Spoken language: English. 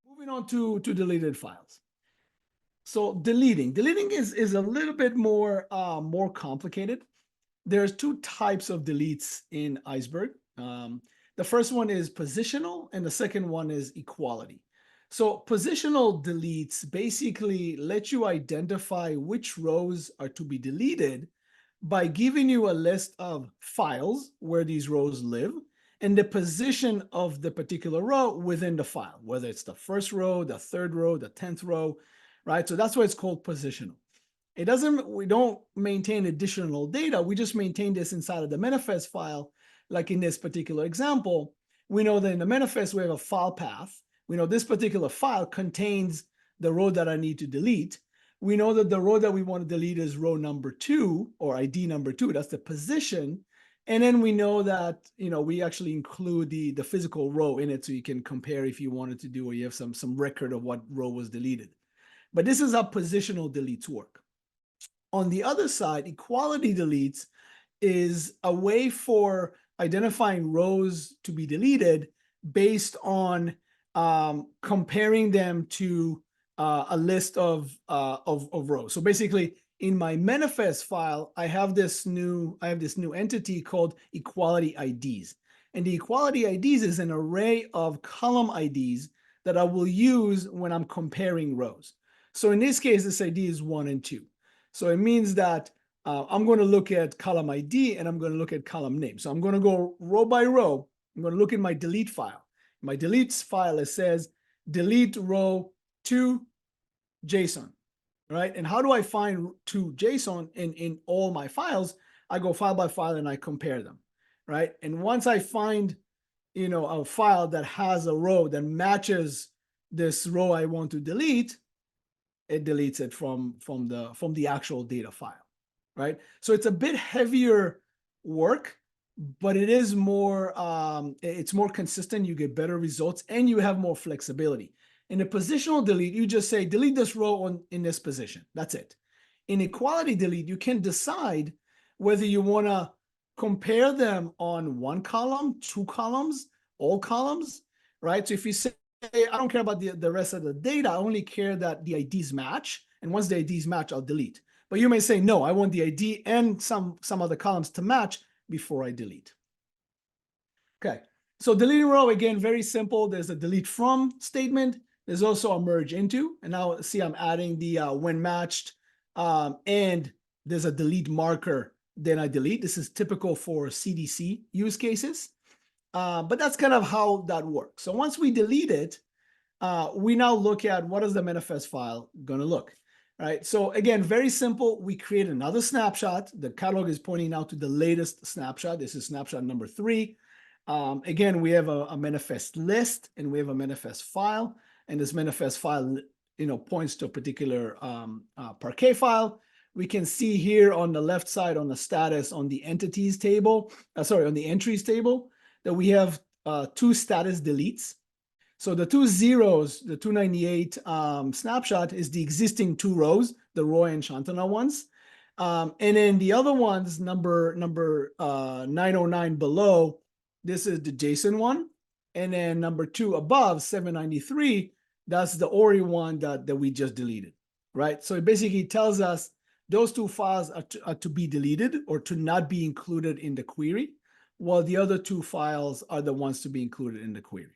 Moving on to deleted files. So deleting is a little bit more complicated. There's two types of deletes in Iceberg. The first one is positional, and the second one is equality. So positional deletes basically let you identify which rows are to be deleted by giving you a list of files where these rows live and the position of the particular row within the file, whether it's the first row, the third row, the 10th row, right? So that's why it's called positional. We don't maintain additional data. We just maintain this inside of the manifest file. Like in this particular example, we know that in the manifest, we have a file path. We know this particular file contains the row that I need to delete. We know that the row that we want to delete is row number 2 or ID number 2. That's the position. And then we know that, we actually include the physical row in it so you can compare if you wanted to do, or you have some record of what row was deleted. But this is how positional deletes work. On the other side, equality deletes is a way for identifying rows to be deleted based on comparing them to a list of rows. So basically, in my manifest file, I have this new entity called equality IDs. And the equality IDs is an array of column IDs that I will use when I'm comparing rows. So in this case, this ID is 1 and 2. So it means that I'm going to look at column ID and I'm going to look at column name. So I'm going to go row by row. I'm going to look at my delete file. My delete file, it says delete row 2 JSON, right? And how do I find 2 JSON in all my files? I go file by file and I compare them, right? And once I find, a file that has a row that matches this row I want to delete, it deletes it from the actual data file, right? So it's a bit heavier work, but it is more, it's more consistent. You get better results and you have more flexibility. In a positional delete, you just say, delete this row in this position. That's it. In equality delete, you can decide whether you want to compare them on 1 column, 2 columns, all columns, right? So if you say, I don't care about the rest of the data, I only care that the IDs match. And once the IDs match, I'll delete. But you may say, no, I want the ID and some other columns to match before I delete. Okay, so deleting row, again, very simple. There's a delete from statement. There's also a merge into. And now see, I'm adding the when matched, and there's a delete marker, then I delete. This is typical for CDC use cases. But that's kind of how that works. So once we delete it, we now look at what is the manifest file going to look, right? So again, very simple. We create another snapshot. The catalog is pointing now to the latest snapshot. This is snapshot number 3. Again, we have a manifest list and we have a manifest file. And this manifest file, points to a particular Parquet file. We can see here on the left side on the status on the entities table, on the entries table, that we have 2 status deletes. So the 2 zeros, the 298 snapshot is the existing 2 rows, the Roy and Shantana ones. And then the other ones, number 909 below, this is the JSON one. And then number 2 above, 793, that's the Ori one that we just deleted, right? So it basically tells us those 2 files are to be deleted or to not be included in the query, while the other 2 files are the ones to be included in the query.